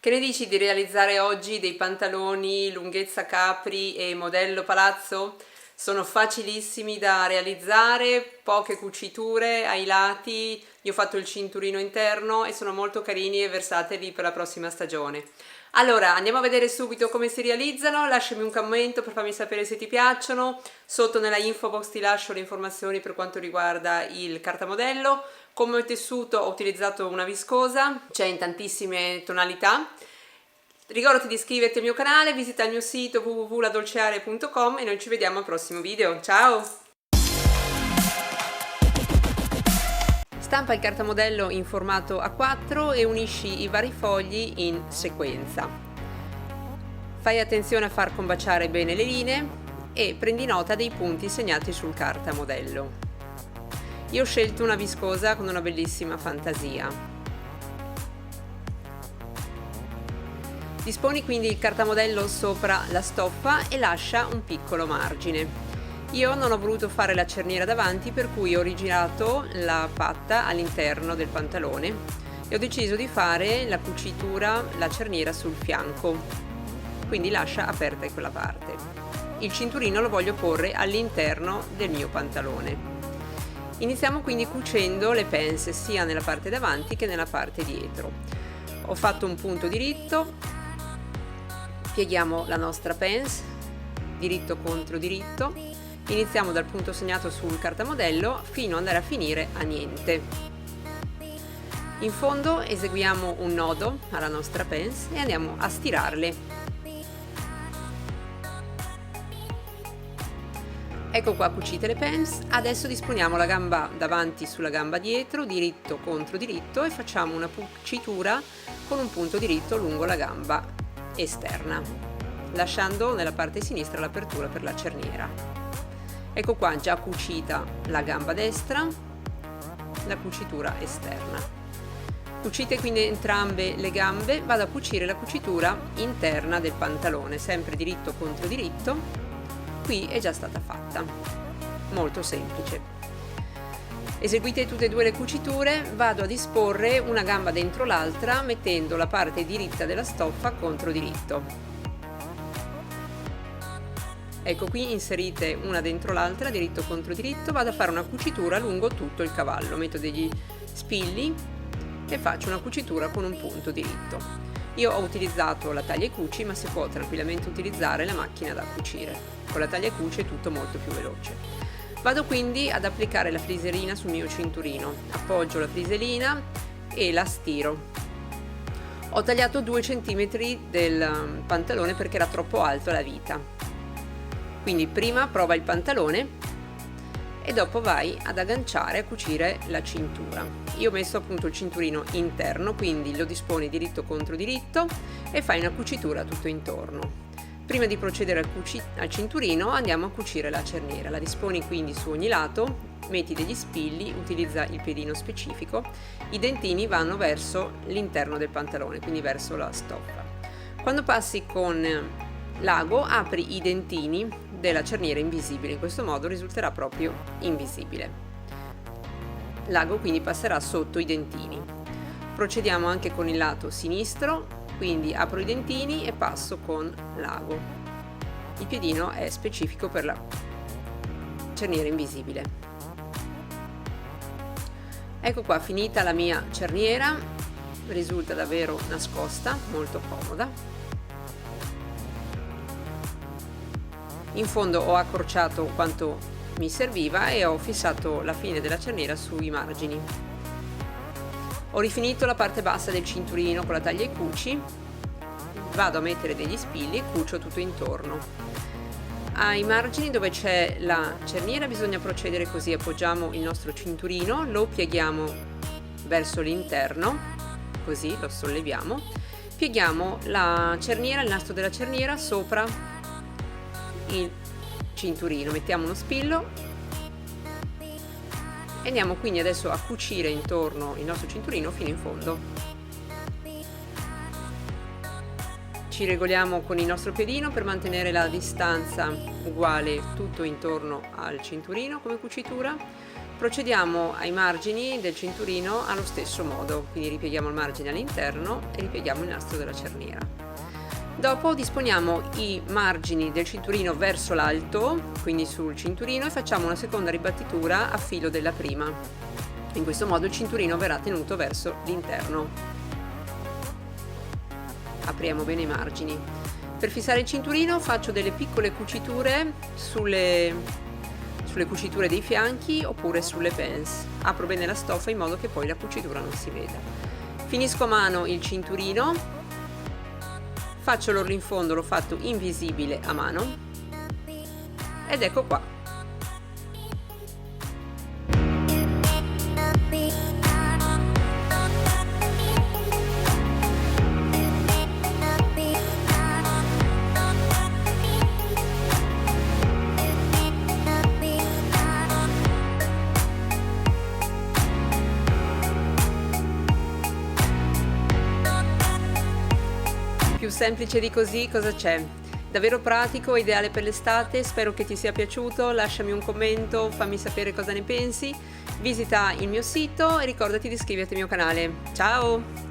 Che ne dici di realizzare oggi dei pantaloni lunghezza capri e modello palazzo? Sono facilissimi da realizzare, poche cuciture ai lati, io ho fatto il cinturino interno e sono molto carini e versatili per la prossima stagione. Allora, andiamo a vedere subito come si realizzano, lasciami un commento per farmi sapere se ti piacciono, sotto nella info box ti lascio le informazioni per quanto riguarda il cartamodello. Come tessuto ho utilizzato una viscosa, c'è in tantissime tonalità. Ricordati di iscriverti al mio canale, visita il mio sito www.ladolcearia.com e noi ci vediamo al prossimo video. Ciao! Stampa il cartamodello in formato A4 e unisci i vari fogli in sequenza. Fai attenzione a far combaciare bene le linee e prendi nota dei punti segnati sul cartamodello. Io ho scelto una viscosa con una bellissima fantasia. Disponi quindi il cartamodello sopra la stoffa e lascia un piccolo margine. Io non ho voluto fare la cerniera davanti, per cui ho rigirato la patta all'interno del pantalone e ho deciso di fare la cucitura, la cerniera sul fianco, quindi lascia aperta quella parte. Il cinturino lo voglio porre all'interno del mio pantalone. Iniziamo quindi cucendo le pence sia nella parte davanti che nella parte dietro. Ho fatto un punto diritto, pieghiamo la nostra pence, diritto contro diritto, iniziamo dal punto segnato sul cartamodello fino ad andare a finire a niente. In fondo eseguiamo un nodo alla nostra pence e andiamo a stirarle. Ecco qua cucite le pence, adesso disponiamo la gamba davanti sulla gamba dietro, diritto contro diritto, e facciamo una cucitura con un punto diritto lungo la gamba esterna, lasciando nella parte sinistra l'apertura per la cerniera. Ecco qua già cucita la gamba destra, la cucitura esterna. Cucite quindi entrambe le gambe, vado a cucire la cucitura interna del pantalone, sempre diritto contro diritto. Qui è già stata fatta, molto semplice. Eseguite tutte e due le cuciture, vado a disporre una gamba dentro l'altra mettendo la parte diritta della stoffa contro diritto. Ecco qui inserite una dentro l'altra, diritto contro diritto, vado a fare una cucitura lungo tutto il cavallo, metto degli spilli e faccio una cucitura con un punto diritto. Io ho utilizzato la taglia e cuci, ma si può tranquillamente utilizzare la macchina da cucire. Con la taglia e cuci è tutto molto più veloce. Vado quindi ad applicare la friserina sul mio cinturino. Appoggio la friserina e la stiro. Ho tagliato 2 cm del pantalone perché era troppo alto alla vita. Quindi prima prova il pantalone e dopo vai ad agganciare a cucire la cintura. Io ho messo appunto il cinturino interno, quindi lo disponi diritto contro diritto e fai una cucitura tutto intorno. Prima di procedere al cinturino andiamo a cucire la cerniera, la disponi quindi su ogni lato, metti degli spilli, utilizza il piedino specifico, i dentini vanno verso l'interno del pantalone, quindi verso la stoffa. Quando passi con l'ago apri i dentini della cerniera invisibile, in questo modo risulterà proprio invisibile. L'ago quindi passerà sotto i dentini. Procediamo anche con il lato sinistro, quindi apro i dentini e passo con l'ago. Il piedino è specifico per la cerniera invisibile. Ecco qua finita la mia cerniera, risulta davvero nascosta, molto comoda. In fondo ho accorciato quanto mi serviva e ho fissato la fine della cerniera sui margini. Ho rifinito la parte bassa del cinturino con la taglia e cuci, vado a mettere degli spilli e cucio tutto intorno. Ai margini dove c'è la cerniera bisogna procedere così: appoggiamo il nostro cinturino, lo pieghiamo verso l'interno, così lo solleviamo, pieghiamo la cerniera, il nastro della cerniera sopra il cinturino, mettiamo uno spillo e andiamo quindi adesso a cucire intorno il nostro cinturino fino in fondo. Ci regoliamo con il nostro piedino per mantenere la distanza uguale tutto intorno al cinturino come cucitura. Procediamo ai margini del cinturino allo stesso modo, quindi ripieghiamo il margine all'interno e ripieghiamo il nastro della cerniera. Dopo disponiamo i margini del cinturino verso l'alto, quindi sul cinturino, e facciamo una seconda ribattitura a filo della prima. In questo modo il cinturino verrà tenuto verso l'interno. Apriamo bene i margini. Per fissare il cinturino faccio delle piccole cuciture sulle cuciture dei fianchi oppure sulle pens. Apro bene la stoffa in modo che poi la cucitura non si veda. Finisco a mano il cinturino, faccio l'orlo-in-fondo, l'ho fatto invisibile a mano ed ecco qua. Più semplice di così cosa c'è? Davvero pratico, ideale per l'estate, spero che ti sia piaciuto, lasciami un commento, fammi sapere cosa ne pensi, visita il mio sito e ricordati di iscriverti al mio canale. Ciao!